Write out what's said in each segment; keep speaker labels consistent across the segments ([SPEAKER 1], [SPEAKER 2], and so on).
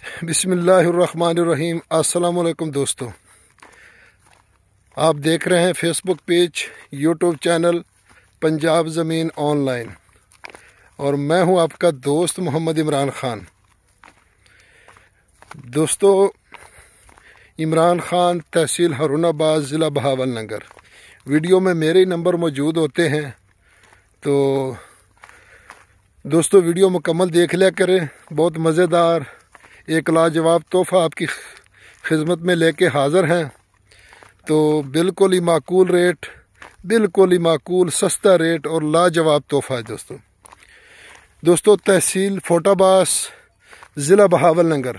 [SPEAKER 1] بسم اللہ الرحمن الرحیم۔ السلام علیکم دوستو، آپ دیکھ رہے ہیں فیس بک پیج، یوٹیوب چینل پنجاب زمین آن لائن، اور میں ہوں آپ کا دوست محمد عمران خان۔ دوستو، عمران خان، تحصیل ہارون آباد، ضلع بہاول نگر۔ ویڈیو میں میرے ہی نمبر موجود ہوتے ہیں، تو دوستو ویڈیو مکمل دیکھ لیا کریں۔ بہت مزیدار ایک لاجواب تحفہ آپ کی خدمت میں لے کے حاضر ہیں، تو بالکل ہی معقول ریٹ، بالکل ہی معقول سستا ریٹ اور لاجواب تحفہ ہے دوستو۔ تحصیل فوٹا باس، ضلع بہاول نگر،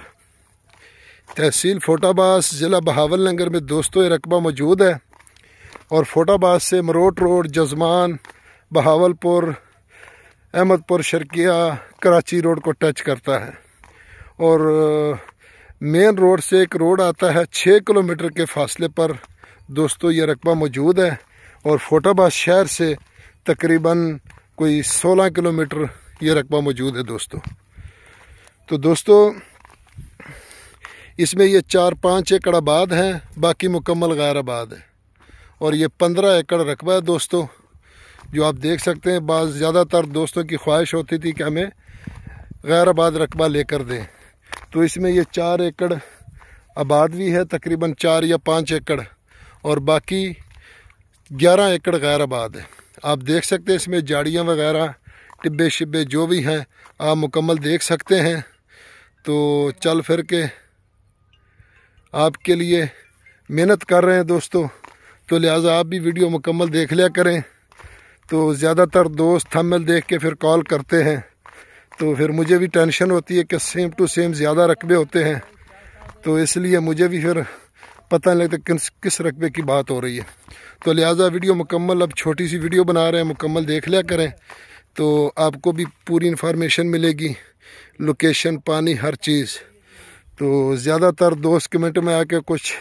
[SPEAKER 1] تحصیل فوٹا باس، ضلع بہاول نگر میں دوستو یہ رقبہ موجود ہے، اور فوٹا باس سے مروٹ روڈ، جزمان، بہاول پور، احمد پور شرقیہ، کراچی روڈ کو ٹچ کرتا ہے، اور مین روڈ سے ایک روڈ آتا ہے 6 کلومیٹر کے فاصلے پر دوستو یہ رقبہ موجود ہے، اور فوٹا باس شہر سے تقریباً کوئی 16 کلومیٹر یہ رقبہ موجود ہے دوستو۔ تو دوستو اس میں یہ 4-5 ایکڑ آباد ہیں، باقی مکمل غیر آباد ہے، اور یہ 15 ایکڑ رقبہ ہے دوستو، جو آپ دیکھ سکتے ہیں۔ بعض زیادہ تر دوستوں کی خواہش ہوتی تھی کہ ہمیں غیر آباد رقبہ لے کر دیں، تو اس میں یہ 4 ایکڑ آباد بھی ہے، تقریباً 4 یا 5 ایکڑ، اور باقی 11 ایکڑ غیر آباد ہے۔ آپ دیکھ سکتے ہیں اس میں جاڑیاں وغیرہ، ٹبے شبے جو بھی ہیں آپ مکمل دیکھ سکتے ہیں۔ تو چل پھر کے آپ کے لیے محنت کر رہے ہیں دوستو، تو لہٰذا آپ بھی ویڈیو مکمل دیکھ لیا کریں۔ تو زیادہ تر دوست تھمبنیل دیکھ کے پھر کال کرتے ہیں، تو پھر مجھے بھی ٹینشن ہوتی ہے کہ سیم ٹو سیم زیادہ رقبے ہوتے ہیں، تو اس لیے مجھے بھی پھر پتہ نہیں لگتا کس رقبے کی بات ہو رہی ہے۔ تو لہٰذا ویڈیو مکمل، اب چھوٹی سی ویڈیو بنا رہے ہیں، مکمل دیکھ لیا کریں، تو آپ کو بھی پوری انفارمیشن ملے گی، لوکیشن، پانی، ہر چیز۔ تو زیادہ تر دوست کمنٹ میں آ کے کچھ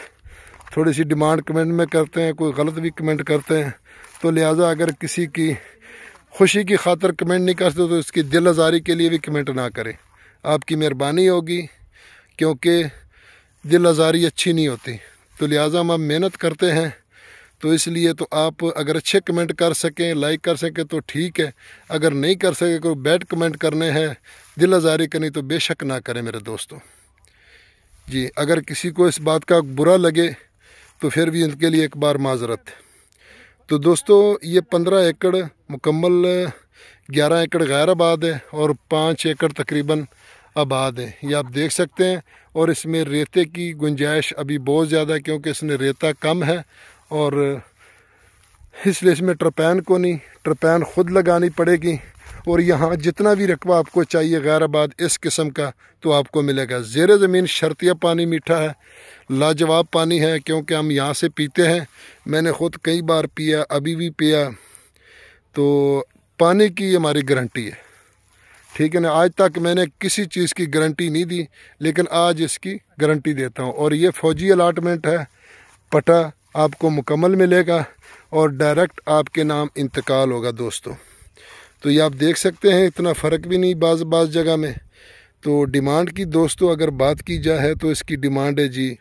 [SPEAKER 1] تھوڑی سی ڈیمانڈ کمنٹ میں کرتے ہیں، کوئی غلط بھی کمنٹ کرتے ہیں، تو لہٰذا اگر کسی کی خوشی کی خاطر کمنٹ نہیں کرتے تو اس کی دل آزاری کے لیے بھی کمنٹ نہ کریں، آپ کی مہربانی ہوگی، کیونکہ دل آزاری اچھی نہیں ہوتی۔ تو لہٰذا ہم محنت کرتے ہیں، تو اس لیے تو آپ اگر اچھے کمنٹ کر سکیں، لائک کر سکیں تو ٹھیک ہے، اگر نہیں کر سکیں، کوئی بیڈ کمنٹ کرنے ہیں، دل آزاری کرنی، تو بے شک نہ کریں میرے دوستوں جی۔ اگر کسی کو اس بات کا برا لگے تو پھر بھی ان کے لیے ایک بار معذرت۔ تو دوستو یہ 15 ایکڑ مکمل، 11 ایکڑ غیر آباد ہے، اور 5 ایکڑ تقریباً آباد ہے، یہ آپ دیکھ سکتے ہیں۔ اور اس میں ریتے کی گنجائش ابھی بہت زیادہ ہے، کیونکہ اس نے ریتا کم ہے، اور اس لیے اس میں ٹرپین کو نہیں، ٹرپین خود لگانی پڑے گی۔ اور یہاں جتنا بھی رقبہ آپ کو چاہیے غیر آباد اس قسم کا تو آپ کو ملے گا۔ زیر زمین شرطیہ پانی میٹھا ہے، لاجواب پانی ہے، کیونکہ ہم یہاں سے پیتے ہیں، میں نے خود کئی بار پیا، ابھی بھی پیا، تو پانی کی ہماری گارنٹی ہے، ٹھیک ہے نا۔ آج تک میں نے کسی چیز کی گارنٹی نہیں دی، لیکن آج اس کی گارنٹی دیتا ہوں۔ اور یہ فوجی الاٹمنٹ ہے، پٹا آپ کو مکمل ملے گا، اور ڈائریکٹ آپ کے نام انتقال ہوگا دوستو۔ تو یہ آپ دیکھ سکتے ہیں، اتنا فرق بھی نہیں بعض جگہ میں۔ تو ڈیمانڈ کی دوستو اگر بات کی جائے تو اس کی ڈیمانڈ ہے جی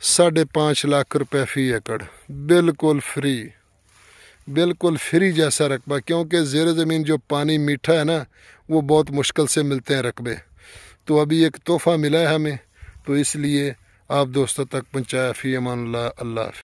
[SPEAKER 1] 5.5 لاکھ روپے فی ایکڑ، بالکل فری، بالکل فری جیسا رقبہ، کیونکہ زیر زمین جو پانی میٹھا ہے نا، وہ بہت مشکل سے ملتے ہیں رقبے۔ تو ابھی ایک تحفہ ملا ہے ہمیں، تو اس لیے آپ دوستوں تک پہنچایا۔ فی امان اللہ، اللہ حافظ۔